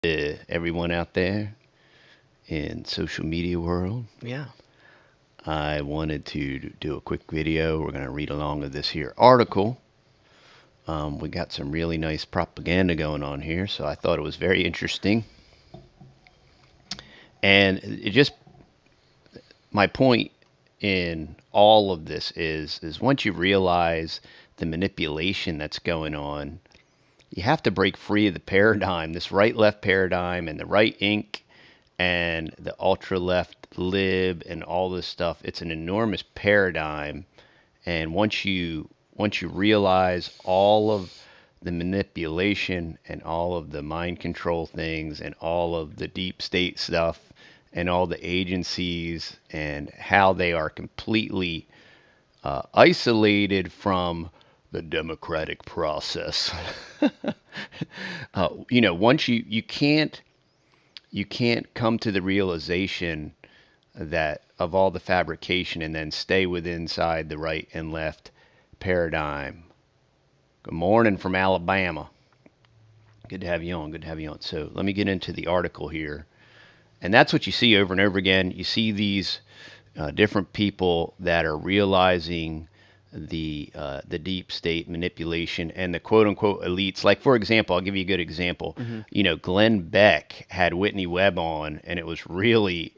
Everyone out there in social media world. Yeah. I wanted to do a quick video. We're going to read along of this here article. We got some really nice propaganda going on here, so I thought it was very interesting. And it just, my point in all of this is once you realize the manipulation that's going on, you have to break free of the paradigm, this right-left paradigm and the right ink and the ultra-left lib and all this stuff. It's an enormous paradigm, and once you realize all of the manipulation and all of the mind control things and all of the deep state stuff and all the agencies and how they are completely isolated from the democratic process. Once you can't come to the realization that of all the fabrication and then stay within inside the right and left paradigm. Good morning from Alabama. Good to have you on. Good to have you on. So let me get into the article here. And that's what you see over and over again. You see these different people that are realizing the deep state manipulation and the quote unquote elites. Like, for example, I'll give you a good example. Glenn Beck had Whitney Webb on, and it's really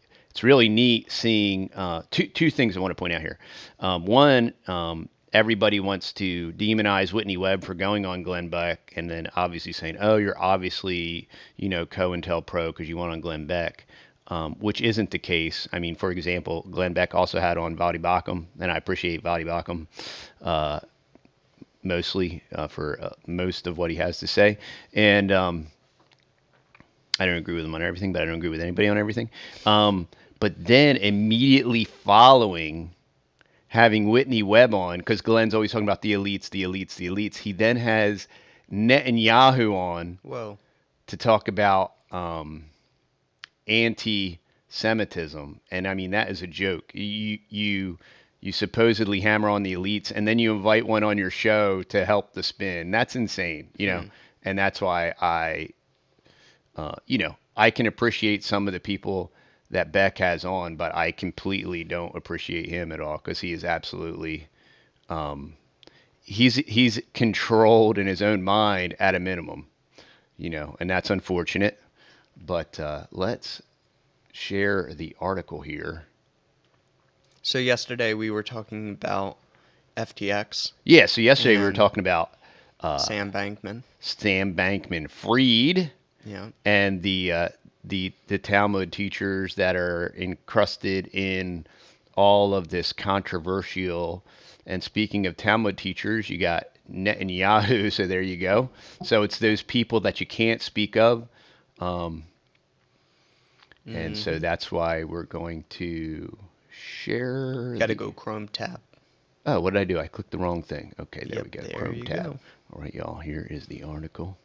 neat seeing two things I want to point out here. One, everybody wants to demonize Whitney Webb for going on Glenn Beck, and then obviously saying, "Oh, you're obviously COINTELPRO because you went on Glenn Beck." Which isn't the case. I mean, for example, Glenn Beck also had on Vadi Bakum, and I appreciate Vadi Bakum mostly for most of what he has to say. And I don't agree with him on everything, but I don't agree with anybody on everything. But then immediately following having Whitney Webb on, because Glenn's always talking about the elites, the elites, the elites, he then has Netanyahu on Whoa. to talk about anti-Semitism, and I mean that is a joke. You supposedly hammer on the elites, and then you invite one on your show to help the spin. That's insane, And that's why I can appreciate some of the people that Beck has on, but I completely don't appreciate him at all because he is absolutely he's controlled in his own mind at a minimum, and that's unfortunate. But let's share the article here. So yesterday we were talking about FTX. Yeah, so yesterday we were And talking about Sam Bankman-Fried Yeah. and the Talmud teachers that are encrusted in all of this controversial. And speaking of Talmud teachers, you got Netanyahu, so there you go. So it's those people that you can't speak of. And so that's why we're going to share. Gotta go Chrome tab. Oh, what did I do? I clicked the wrong thing. Okay, there Yep, we go. there Chrome you tab. go. All right, y'all. Here is the article.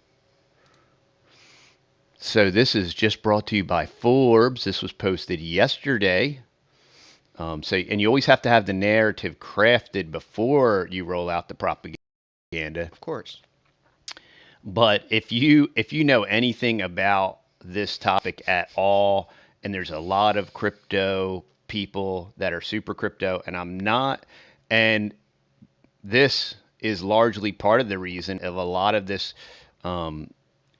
So this is just brought to you by Forbes. This was posted yesterday. And you always have to have the narrative crafted before you roll out the propaganda. Of course. But if you know anything about this topic at all, and there's a lot of crypto people that are super crypto, and I'm not, and this is largely part of the reason of a lot of this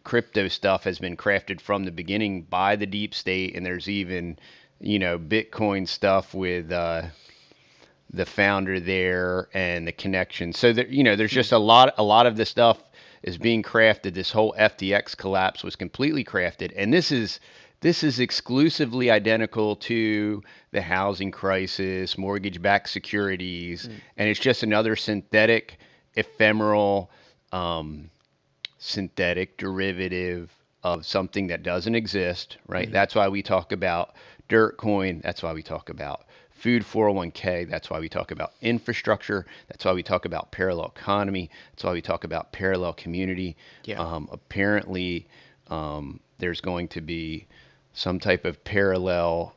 crypto stuff has been crafted from the beginning by the deep state, and there's even Bitcoin stuff with the founder there and the connection. So that there's just a lot of this stuff is being crafted. This whole FTX collapse was completely crafted, and this is exclusively identical to the housing crisis, mortgage-backed securities, and it's just another synthetic, ephemeral, synthetic derivative of something that doesn't exist, right? That's why we talk about dirt coin. That's why we talk about food 401k. That's why we talk about infrastructure. That's why we talk about parallel economy. That's why we talk about parallel community. Yeah. Apparently, there's going to be some type of parallel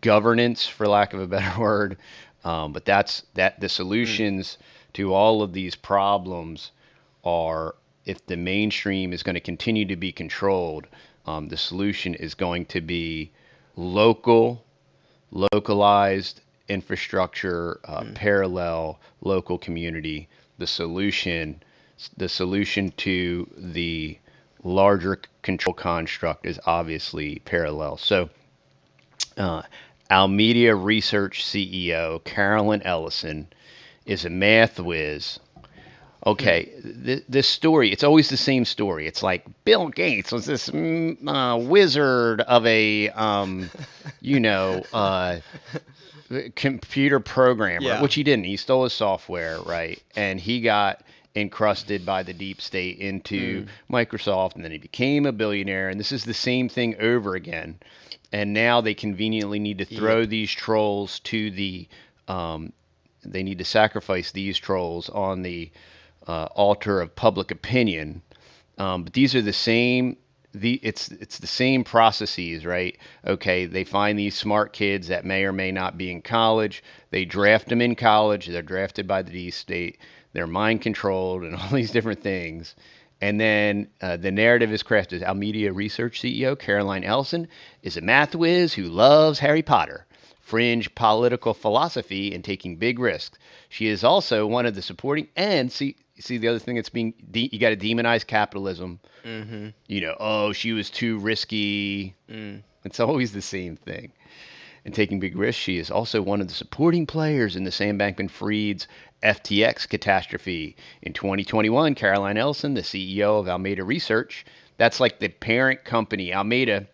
governance, for lack of a better word. But the solutions to all of these problems are if the mainstream is going to continue to be controlled, the solution is going to be localized infrastructure, parallel local community. The solution, the solution to the larger control construct is obviously parallel. So, uh, Almedia Research CEO Carolyn Ellison is a math whiz. Okay, this story, it's always the same story. It's like Bill Gates was this wizard of a, you know, computer programmer, Yeah. which he didn't. He stole his software, right? And he got encrusted by the deep state into Microsoft, and then he became a billionaire. And this is the same thing over again. And now they conveniently need to throw Yep. these trolls to the, they need to sacrifice these trolls on the altar of public opinion. But these are the same. It's the same processes, right? Okay, they find these smart kids that may or may not be in college. They draft them in college. They're drafted by the D state. They're mind controlled and all these different things. And then the narrative is crafted. Almedia Research CEO Caroline Ellison is a math whiz who loves Harry Potter, fringe political philosophy, and taking big risks. She is also one of the supporting and see the other thing that's being you got to demonize capitalism. Oh, she was too risky. It's always the same thing. And taking big risks, she is also one of the supporting players in the Sam Bankman-Fried's FTX catastrophe. In 2021, Caroline Ellison, the CEO of Alameda Research, that's like the parent company. Alameda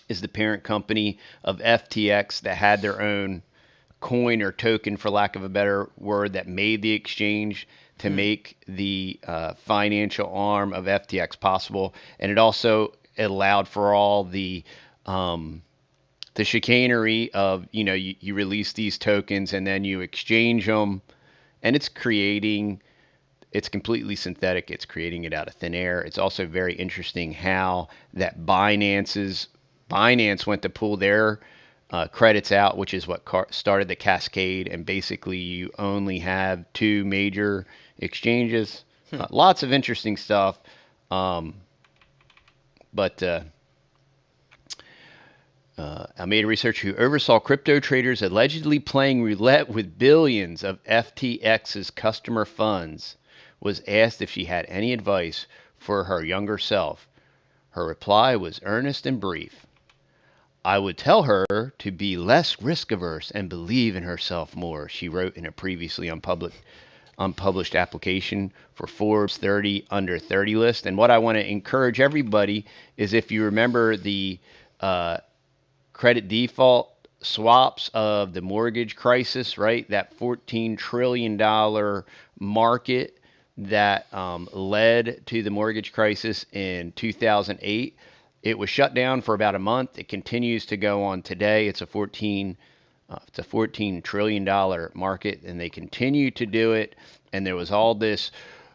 is the parent company of FTX that had their own coin or token, for lack of a better word, that made the exchange to make the financial arm of FTX possible. And it also allowed for all the chicanery of, you release these tokens and then you exchange them, and it's completely synthetic. It's creating it out of thin air. It's also very interesting how that Binance went to pull their credits out, which is what started the cascade. And basically, you only have two major exchanges. Lots of interesting stuff. But Almeida researcher who oversaw crypto traders allegedly playing roulette with billions of FTX's customer funds was asked if she had any advice for her younger self. Her reply was earnest and brief. I would tell her to be less risk averse and believe in herself more, she wrote in a previously unpublished application for Forbes 30 under 30 list. And what I want to encourage everybody is, if you remember the credit default swaps of the mortgage crisis, right? That $14 trillion market that led to the mortgage crisis in 2008. It was shut down for about a month. It continues to go on today. It's a $14 trillion market, and they continue to do it. And there was all this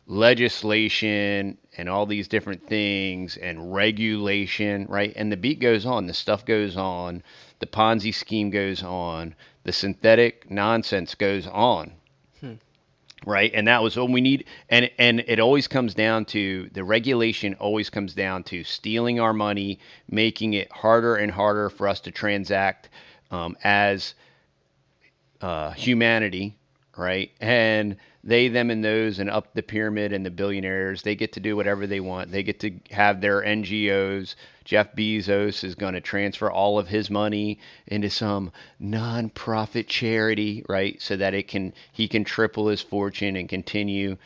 legislation and all these different things and regulation, right? And the beat goes on, the stuff goes on, the Ponzi scheme goes on, the synthetic nonsense goes on, right? And that was what we need. And it always comes down to, the regulation always comes down to stealing our money, making it harder and harder for us to transact as humanity, right? And they, them, and those, and up the pyramid, and the billionaires, they get to do whatever they want. They get to have their NGOs. Jeff Bezos is going to transfer all of his money into some nonprofit charity, right? So that he can triple his fortune and continue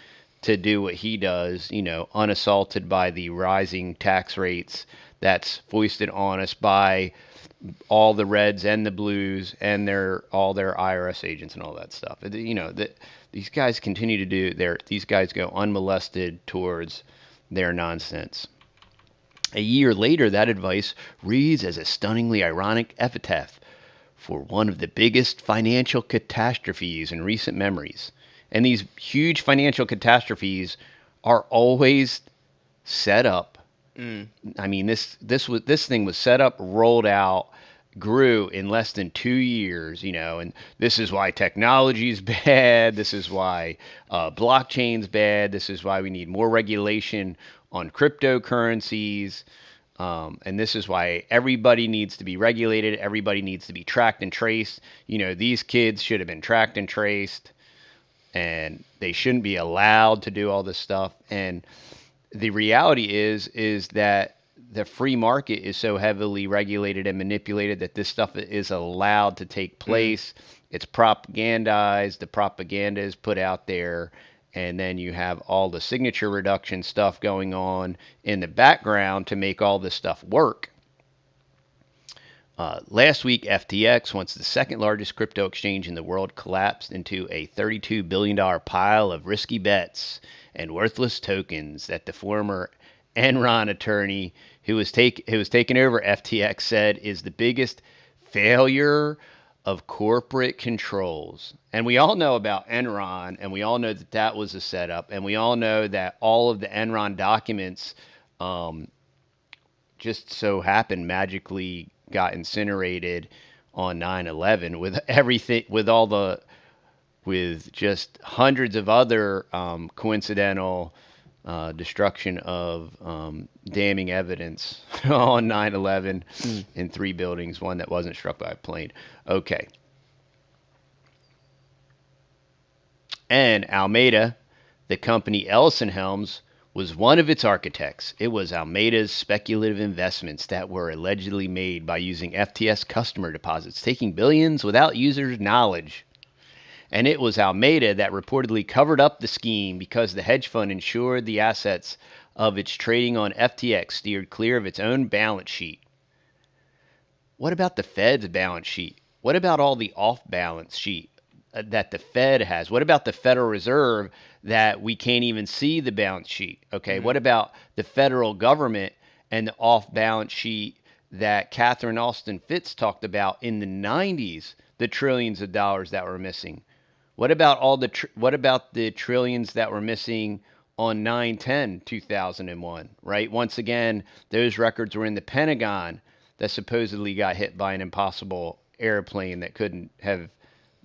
to do what he does, unassaulted by the rising tax rates that's foisted on us by all the reds and the blues and all their IRS agents and all that stuff. These guys continue to do these guys go unmolested towards their nonsense. A year later, that advice reads as a stunningly ironic epitaph for one of the biggest financial catastrophes in recent memories. And these huge financial catastrophes are always set up. I mean, this thing was set up, rolled out, grew in less than 2 years, and this is why technology is bad. This is why blockchain's bad. This is why we need more regulation on cryptocurrencies. And this is why everybody needs to be regulated. Everybody needs to be tracked and traced. These kids should have been tracked and traced, and they shouldn't be allowed to do all this stuff. And the reality is that the free market is so heavily regulated and manipulated that this stuff is allowed to take place. It's propagandized. The propaganda is put out there. And then you have all the signature reduction stuff going on in the background to make all this stuff work. Last week, FTX, once the second largest crypto exchange in the world, collapsed into a $32 billion pile of risky bets and worthless tokens that the former Enron attorney who was taking over FTX said is the biggest failure of corporate controls. And we all know about Enron, and we all know that that was a setup, and we all know that all of the Enron documents just so happened magically got incinerated on 9/11 with everything, with just hundreds of other coincidental destruction of damning evidence on 9/11 in 3 buildings, one that wasn't struck by a plane. Okay. And Alameda, the company Ellison helms, was one of its architects. It was Alameda's speculative investments that were allegedly made by using FTS customer deposits, taking billions without users' knowledge. And it was Alameda that reportedly covered up the scheme because the hedge fund ensured the assets of its trading on FTX steered clear of its own balance sheet. What about the Fed's balance sheet? What about all the off-balance sheet that the Fed has? What about the Federal Reserve that we can't even see the balance sheet? Okay, what about the federal government and the off-balance sheet that Catherine Austin Fitts talked about in the 90s, the trillions of dollars that were missing? What about what about the trillions that were missing on 9/10/2001, right? Once again, those records were in the Pentagon that supposedly got hit by an impossible airplane that couldn't have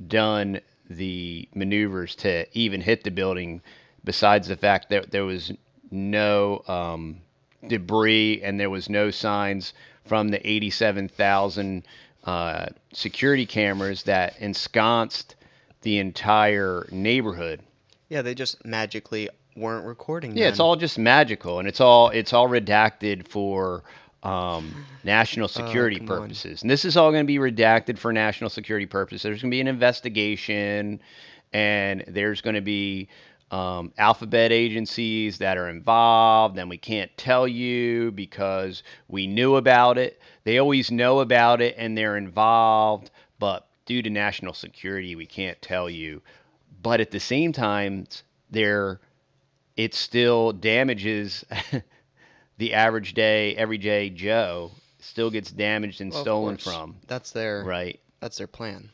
done the maneuvers to even hit the building, besides the fact that there was no debris and there was no signs from the 87,000 security cameras that ensconced the entire neighborhood. Yeah, they just magically weren't recording Yeah, them. it's all just magical, and it's all redacted for national security purposes. And this is all going to be redacted for national security purposes. There's going to be an investigation, and there's going to be alphabet agencies that are involved, and we can't tell you because we knew about it. They always know about it, and they're involved, but due to national security, we can't tell you. But at the same time, it still damages the everyday Joe. Still gets damaged and stolen from. That's their right. That's their plan.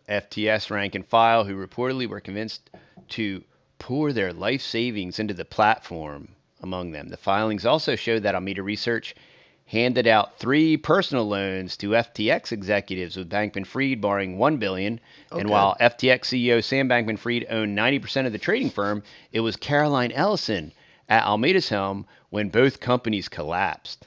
FTS rank and file who reportedly were convinced to pour their life savings into the platform among them. The filings also showed that Alameda Research handed out 3 personal loans to FTX executives, with Bankman-Fried borrowing $1 billion. Okay. And while FTX CEO Sam Bankman-Fried owned 90% of the trading firm, it was Carolyn Ellison at Alameda's helm when both companies collapsed.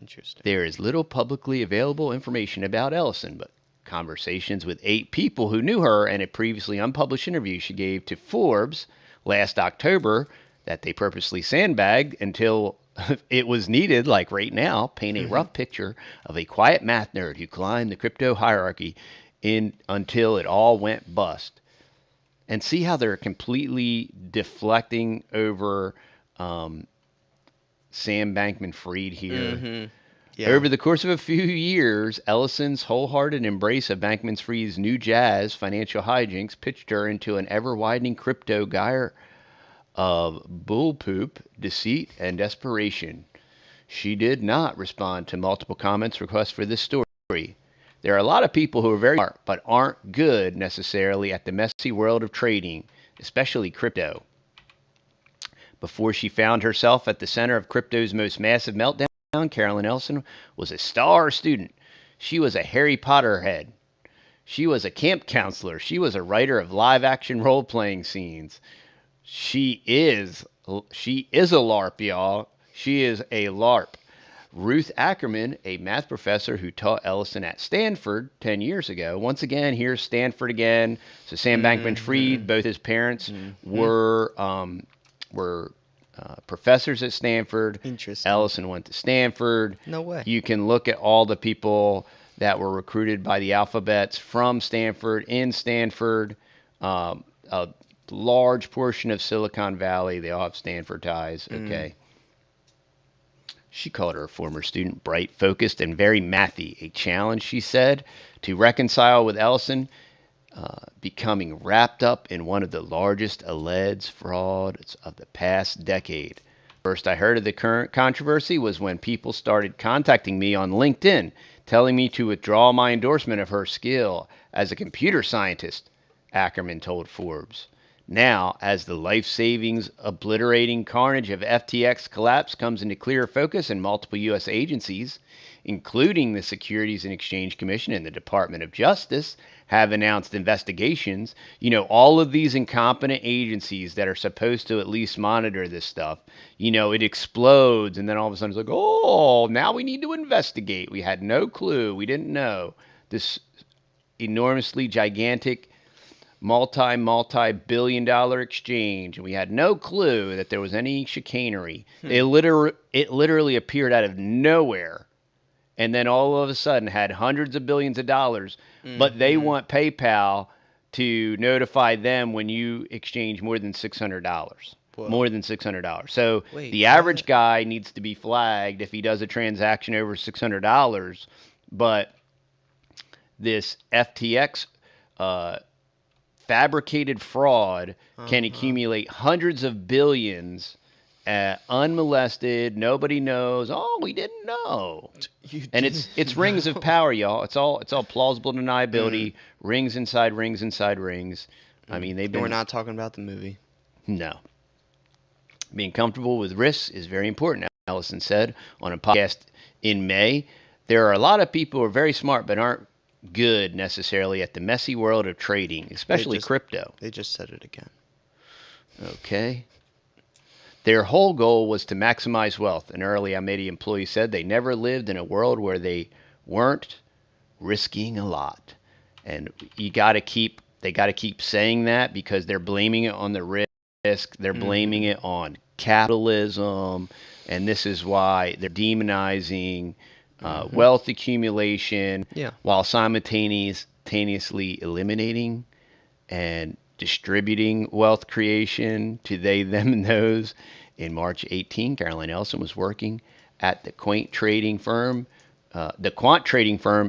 Interesting. There is little publicly available information about Ellison, but conversations with 8 people who knew her and a previously unpublished interview she gave to Forbes last October that they purposely sandbagged until it was needed, like right now, paint a rough picture of a quiet math nerd who climbed the crypto hierarchy until it all went bust. And see how they're completely deflecting over Sam Bankman-Fried here. Yeah. Over the course of a few years, Ellison's wholehearted embrace of Bankman-Fried's new jazz financial hijinks pitched her into an ever-widening crypto gyre of bullpoop, deceit, and desperation. She did not respond to multiple comments requests for this story. There are a lot of people who are very smart, but aren't good necessarily at the messy world of trading, especially crypto. Before she found herself at the center of crypto's most massive meltdown, Carolyn Ellison was a star student. She was a Harry Potter head. She was a camp counselor. She was a writer of live-action role-playing scenes. She is a LARP, y'all. She is a LARP. Ruth Ackerman, a math professor who taught Ellison at Stanford 10 years ago. Once again, here's Stanford again. So Sam Bankman-Fried, both his parents were professors at Stanford. Interesting. Ellison went to Stanford. No way. You can look at all the people that were recruited by the alphabets from Stanford, in Stanford. A large portion of Silicon Valley, they all have Stanford ties. Okay. She called her former student bright, focused, and very mathy. A challenge, she said, to reconcile with Ellison, becoming wrapped up in one of the largest alleged frauds of the past decade. First I heard of the current controversy was when people started contacting me on LinkedIn, telling me to withdraw my endorsement of her skill as a computer scientist, Ackerman told Forbes. Now, as the life savings obliterating carnage of FTX collapse comes into clear focus in multiple U.S. agencies, including the Securities and Exchange Commission and the Department of Justice, have announced investigations. You know, all of these incompetent agencies that are supposed to at least monitor this stuff, you know, it explodes and then all of a sudden it's like, oh, now we need to investigate. We had no clue. We didn't know. This enormously gigantic multi-billion-dollar exchange, and we had no clue that there was any chicanery. It literally appeared out of nowhere, and then all of a sudden had hundreds of billions of dollars, but they want PayPal to notify them when you exchange more than $600. More than $600. So the average guy needs to be flagged if he does a transaction over $600, but this FTX fabricated fraud can accumulate hundreds of billions unmolested. Nobody knows. Oh, we didn't know. And it's rings of power, y'all. It's all plausible deniability. Rings inside rings inside rings. I mean, they've been. We're not talking about the movie. No. Being comfortable with risks is very important, Ellison said on a podcast in May. There are a lot of people who are very smart but aren't good necessarily at the messy world of trading, especially crypto. They just said it again. Okay. Their whole goal was to maximize wealth. An early Alameda employee said they never lived in a world where they weren't risking a lot. And they got to keep saying that because they're blaming it on the risk. They're blaming it on capitalism. And this is why they're demonizing wealth accumulation, while simultaneously eliminating and distributing wealth creation to they, them, and those. In March 18, Carolyn Ellison was working at the quant trading firm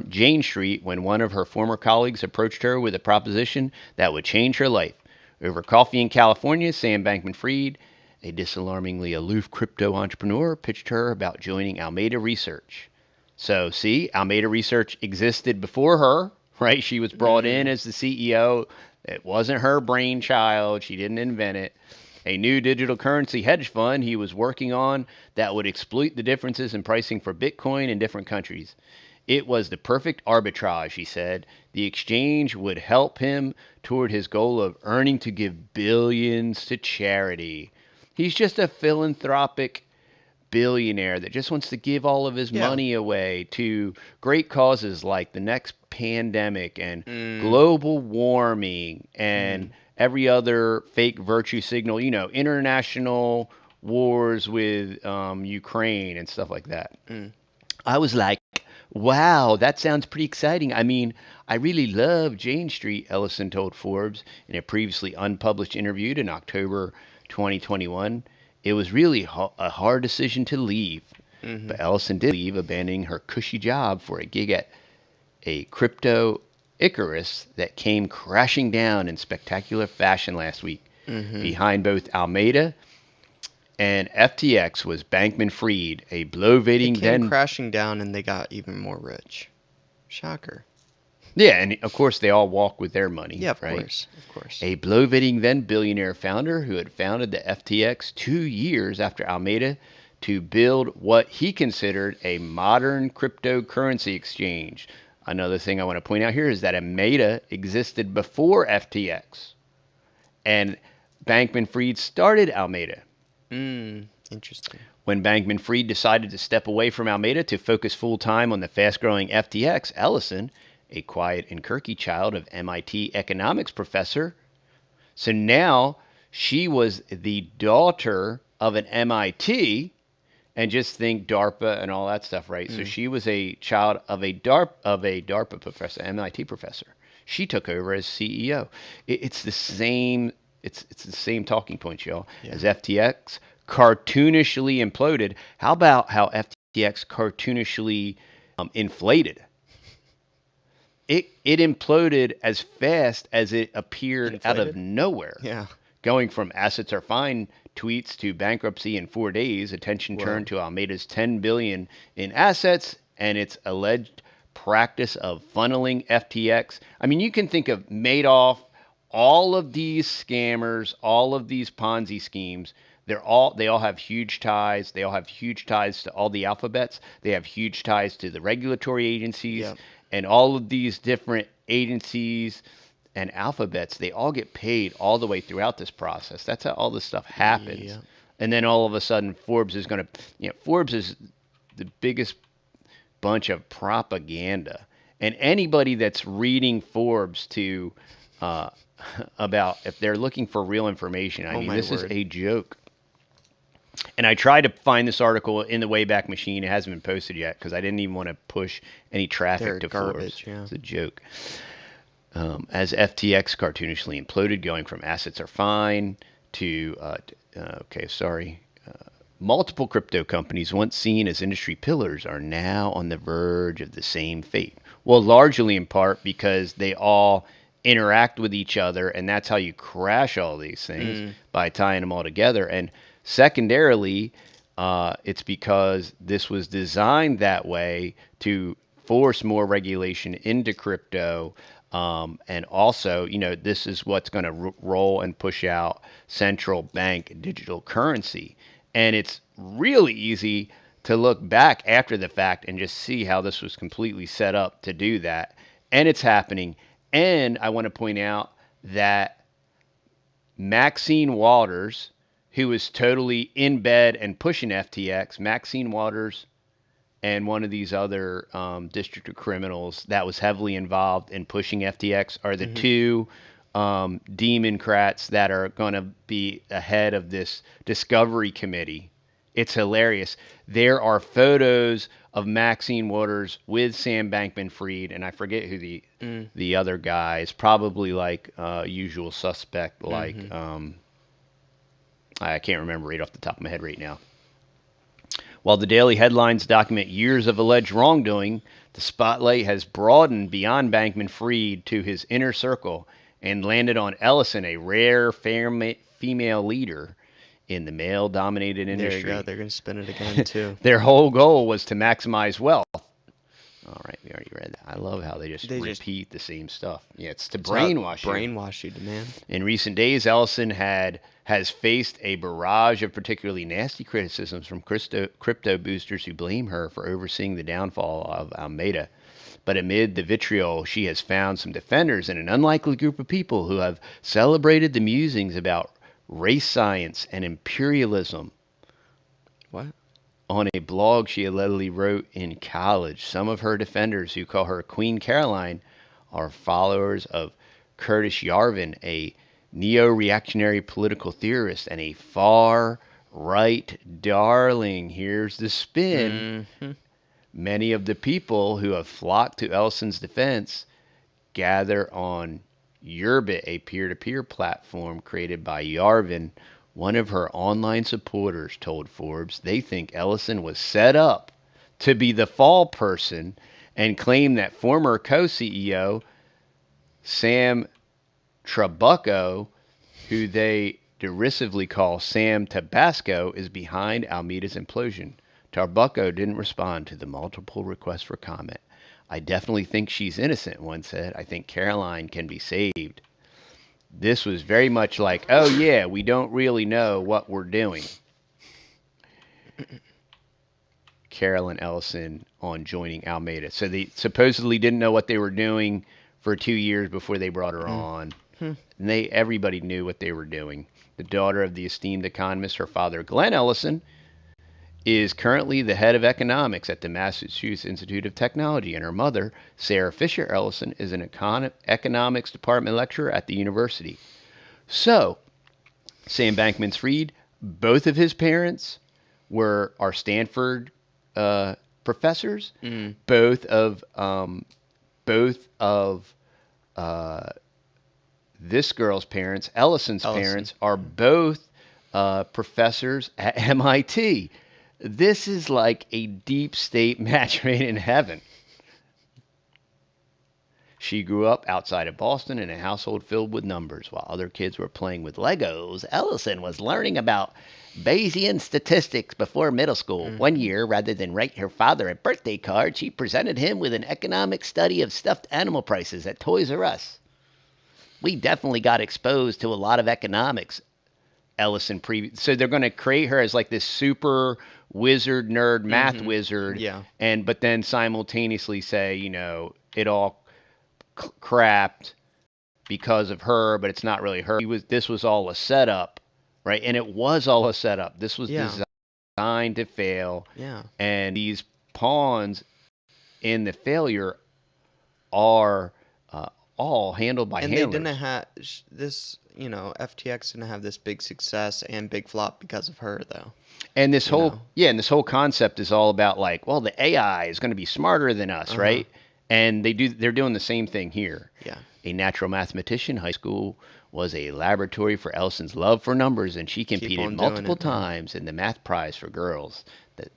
Jane Street when one of her former colleagues approached her with a proposition that would change her life. Over coffee in California, Sam Bankman-Fried, a disalarmingly aloof crypto entrepreneur, pitched her about joining Alameda Research. So, see, Alameda Research existed before her, right? She was brought in as the CEO. It wasn't her brainchild. She didn't invent it. A new digital currency hedge fund he was working on that would exploit the differences in pricing for Bitcoin in different countries. It was the perfect arbitrage, he said. The exchange would help him toward his goal of earning to give billions to charity. He's just a philanthropic billionaire that just wants to give all of his money away to great causes like the next pandemic and global warming and every other fake virtue signal, you know, international wars with Ukraine and stuff like that. I was like, wow, that sounds pretty exciting. I mean, I really love Jane Street, Ellison told Forbes in a previously unpublished interview in October 2021. It was really a hard decision to leave, but Ellison did leave, abandoning her cushy job for a gig at a crypto Icarus that came crashing down in spectacular fashion last week. Behind both Alameda and FTX was Bankman-Fried, a bloviating It came crashing down and they got even more rich. Shocker. Yeah, and of course they all walk with their money. Yeah, of right? course, of course. A bloviating then billionaire founder who had founded the FTX 2 years after Alameda to build what he considered a modern cryptocurrency exchange. Another thing I want to point out here is that Alameda existed before FTX, and Bankman-Fried started Alameda. Interesting. When Bankman-Fried decided to step away from Alameda to focus full-time on the fast-growing FTX, Ellison, a quiet and quirky child of MIT economics professor, so now she was the daughter of an MIT, and just think DARPA and all that stuff, right? So she was a child of a DARPA professor, MIT professor. She took over as CEO. It's the same. It's the same talking points, y'all, as FTX cartoonishly imploded. How about how FTX cartoonishly inflated? It imploded as fast as it appeared out of nowhere. Yeah. Going from assets are fine tweets to bankruptcy in 4 days, attention turned to Alameda's $10 billion in assets and its alleged practice of funneling FTX. I mean, you can think of Madoff, all of these scammers, all of these Ponzi schemes. They all have huge ties. They all have huge ties to all the alphabets. They have huge ties to the regulatory agencies, and all of these different agencies and alphabets. They all get paid all the way throughout this process. That's how all this stuff happens. And then all of a sudden, Forbes is going to, Forbes is the biggest bunch of propaganda. And anybody that's reading Forbes to about if they're looking for real information, I mean, this is a joke. And I tried to find this article in the Wayback Machine. It hasn't been posted yet because I didn't even want to push any traffic to Forbes. It's a joke. As FTX cartoonishly imploded, going from assets are fine to, multiple crypto companies once seen as industry pillars are now on the verge of the same fate. Well, largely in part because they all interact with each other, and that's how you crash all these things, by tying them all together. And secondarily, it's because this was designed that way to force more regulation into crypto. And also, this is what's going to roll and push out central bank digital currency. And it's really easy to look back after the fact and just see how this was completely set up to do that. And it's happening. And I want to point out that Maxine Waters, who was totally in bed and pushing FTX, Maxine Waters and one of these other district of criminals that was heavily involved in pushing FTX are the two Democrats that are going to be ahead of this discovery committee. It's hilarious. There are photos of Maxine Waters with Sam Bankman-Fried, and I forget who the other guy is. Probably like usual suspect, like I can't remember right off the top of my head right now. While the daily headlines document years of alleged wrongdoing, the spotlight has broadened beyond Bankman-Fried to his inner circle and landed on Ellison, a rare female leader in the male-dominated industry. There you go. They're going to spin it again, too. Their whole goal was to maximize wealth. All right, we already read that. I love how they just repeat the same stuff. Yeah, it's to brainwash you. Brainwash you, man. In recent days, Ellison has faced a barrage of particularly nasty criticisms from crypto boosters who blame her for overseeing the downfall of Alameda. But amid the vitriol, she has found some defenders in an unlikely group of people who have celebrated the musings about race science and imperialism. What? On a blog she allegedly wrote in college. Some of her defenders, who call her Queen Caroline, are followers of Curtis Yarvin, a neo-reactionary political theorist and a far-right darling. Here's the spin. Many of the people who have flocked to Ellison's defense gather on Yerbit, a peer-to-peer platform created by Yarvin. One of her online supporters told Forbes they think Ellison was set up to be the fall person and claim that former co-CEO Sam Trabucco, who they derisively call Sam Tabasco, is behind Alameda's implosion. Trabucco didn't respond to the multiple requests for comment. I definitely think she's innocent, one said. I think Caroline can be saved. This was very much like, oh yeah, we don't really know what we're doing. Carolyn Ellison on joining Alameda. So they supposedly didn't know what they were doing for 2 years before they brought her on. And everybody knew what they were doing. The daughter of the esteemed economist, her father, Glenn Ellison, is currently the head of economics at the Massachusetts Institute of Technology, and her mother, Sarah Fisher Ellison, is an economics department lecturer at the university. So, Sam Bankman-Fried, both of his parents are Stanford professors. Both of this girl's parents, Ellison's parents, are both professors at MIT. This is like a deep state match made in heaven. She grew up outside of Boston in a household filled with numbers. While other kids were playing with Legos, Ellison was learning about Bayesian statistics before middle school. One year, rather than write her father a birthday card, she presented him with an economic study of stuffed animal prices at Toys R Us. We definitely got exposed to a lot of economics, Ellison so they're going to create her as like this super wizard nerd math wizard, but then simultaneously say, it all crapped because of her, but it's not really her. This was all a setup, right? And it was all a setup. This was designed to fail. And these pawns in the failure are all handled by handlers. And they didn't have this, FTX didn't have this big success and big flop because of her, though. And this whole concept is all about like, well, the AI is going to be smarter than us, right? And they're doing the same thing here. A natural mathematician, high school was a laboratory for Ellison's love for numbers, and she competed multiple times in the math prize for girls,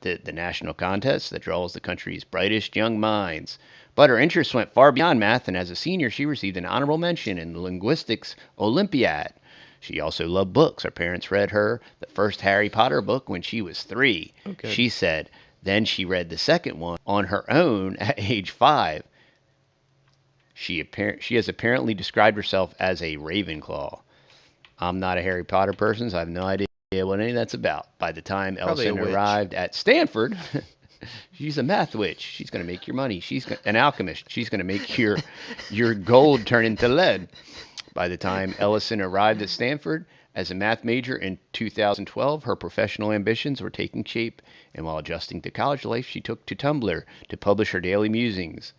the national contest that draws the country's brightest young minds. But her interests went far beyond math, and as a senior, she received an honorable mention in the linguistics Olympiad. She also loved books. Her parents read her the first Harry Potter book when she was 3. She said then she read the second one on her own at age 5. She has apparently described herself as a Ravenclaw. I'm not a Harry Potter person, so I have no idea what any of that's about. By the time Ellison arrived at Stanford, she's a math witch. She's going to make your money. She's an alchemist. She's going to make your gold turn into lead. By the time Ellison arrived at Stanford as a math major in 2012, her professional ambitions were taking shape, and while adjusting to college life, she took to Tumblr to publish her daily musings.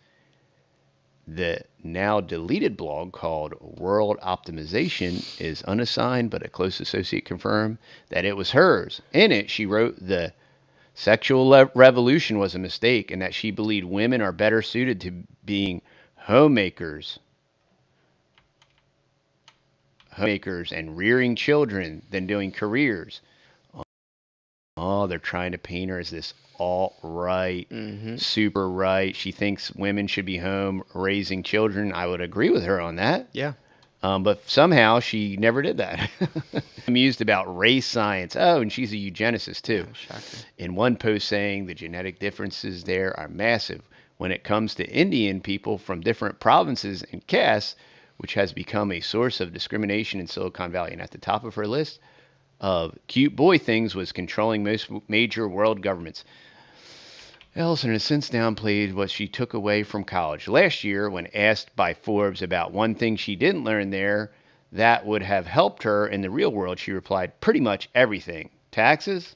The now deleted blog called World Optimization is unassigned, but a close associate confirmed that it was hers. In it, she wrote the sexual revolution was a mistake and that she believed women are better suited to being homemakers and rearing children than doing careers. Oh, they're trying to paint her as this alt-right, super right. She thinks women should be home raising children. I would agree with her on that. But somehow she never did that. Amused about race science. Oh, and she's a eugenicist too. In one post saying the genetic differences there are massive when it comes to Indian people from different provinces and castes, which has become a source of discrimination in Silicon Valley. And at the top of her list of cute boy things was controlling most major world governments. Ellison has since downplayed what she took away from college. Last year, when asked by Forbes about one thing she didn't learn there that would have helped her in the real world, she replied, pretty much everything. Taxes?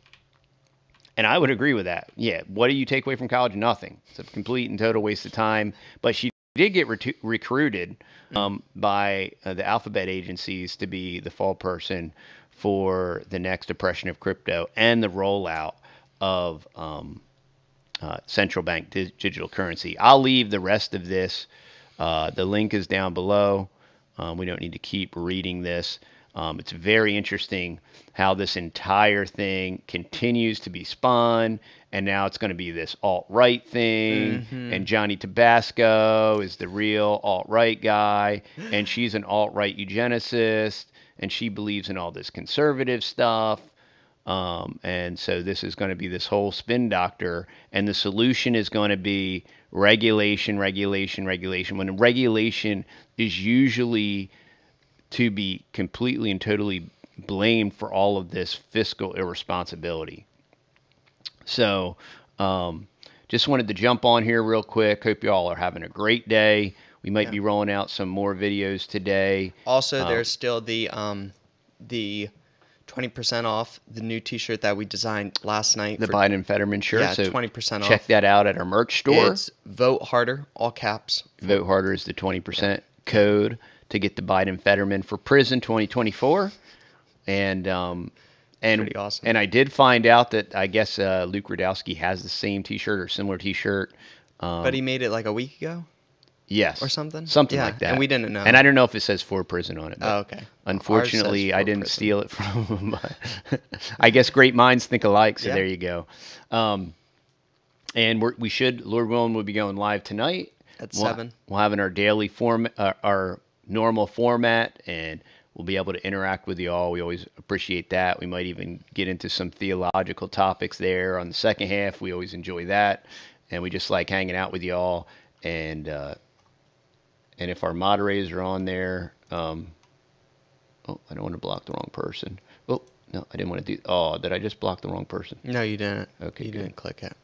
And I would agree with that. Yeah, what do you take away from college? Nothing. It's a complete and total waste of time. But she did get recruited by the alphabet agencies to be the fall person for the next depression of crypto and the rollout of central bank digital currency. I'll leave the rest of this. The link is down below. We don't need to keep reading this. It's very interesting how this entire thing continues to be spun, and now it's going to be this alt-right thing, and Johnny Tabasco is the real alt-right guy, and she's an alt-right eugenicist, and she believes in all this conservative stuff. And so this is going to be this whole spin doctor, and the solution is going to be regulation. When regulation is usually to be completely and totally blamed for all of this fiscal irresponsibility. So Just wanted to jump on here real quick. Hope you all are having a great day. We might be rolling out some more videos today. Also, there's still the 20% off the new T-shirt that we designed last night. The Biden and Fetterman shirt. Yeah, so 20% off. Check that out at our merch store. It's Vote Harder, all caps. Vote Harder is the 20% code to get the Biden and Fetterman for prison 2024. And pretty awesome. And I did find out that I guess Luke Rudowski has the same T-shirt or similar T-shirt. But he made it like a week ago? Yes. Or something? Something like that. And we didn't know. And I don't know if it says for prison on it. Oh, okay. Unfortunately, I didn't steal it from him. I guess great minds think alike, so there you go. And we should, Lord willing, we'll be going live tonight. At 7. We'll have in our daily format, our normal format, and we'll be able to interact with you all. We always appreciate that. We might even get into some theological topics there on the second half. We always enjoy that. And we just like hanging out with you all. And if our moderators are on there, oh, I don't want to block the wrong person. Oh, no, I didn't want to do, oh, did I just block the wrong person? No, you didn't. Okay, you didn't click it.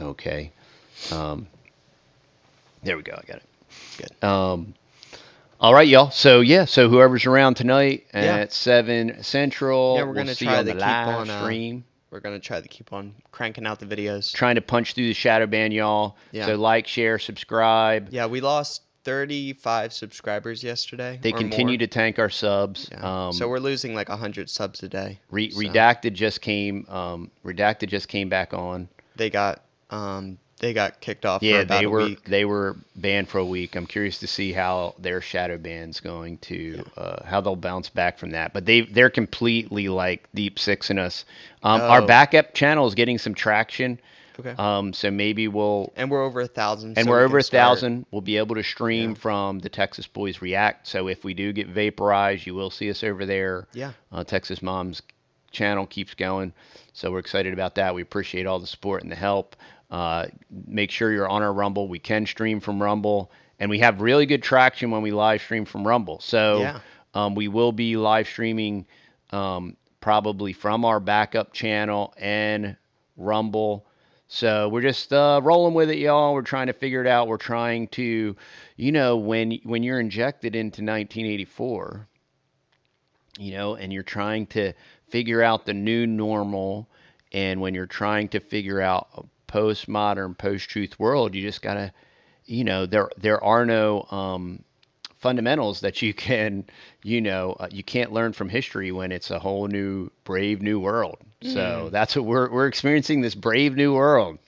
Okay. There we go. I got it. Good. All right, y'all. So whoever's around tonight at 7 Central, we're gonna see try on to the keep live on stream. We're gonna try to keep on cranking out the videos. Trying to punch through the shadow ban, y'all. Yeah. So like, share, subscribe. Yeah, we lost 35 subscribers yesterday. They continue to tank our subs. Yeah. So we're losing like 100 subs a day. Redacted just came. Redacted just came back on. They got kicked off for about a week. They were banned for a week. I'm curious to see how their shadow ban's going to how they'll bounce back from that. But they're completely like deep sixing us. Our backup channel is getting some traction. Okay. So maybe we'll. And we're over 1,000. And we're over 1,000. We'll be able to stream from the Texas Boys React. So if we do get vaporized, you will see us over there. Yeah. Texas Mom's channel keeps going. So we're excited about that. We appreciate all the support and the help. Make sure you're on our Rumble. We can stream from Rumble, and we have really good traction when we live stream from Rumble. So we will be live streaming probably from our backup channel and Rumble. So we're just rolling with it, y'all. We're trying to figure it out. We're trying to, when you're injected into 1984, and you're trying to figure out the new normal, and when you're trying to figure out a postmodern, post-truth world, you just gotta, there are no fundamentals that you can, you can't learn from history when it's a whole new, brave new world. So that's what we're experiencing, this brave new world,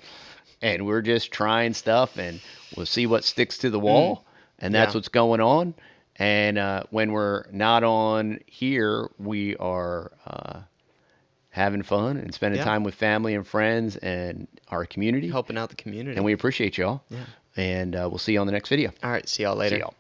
and we're just trying stuff, and we'll see what sticks to the wall, and that's what's going on. And when we're not on here, we are having fun and spending time with family and friends and our community. Helping out the community. And we appreciate y'all. Yeah. And we'll see you on the next video. All right. See y'all later. See y'all.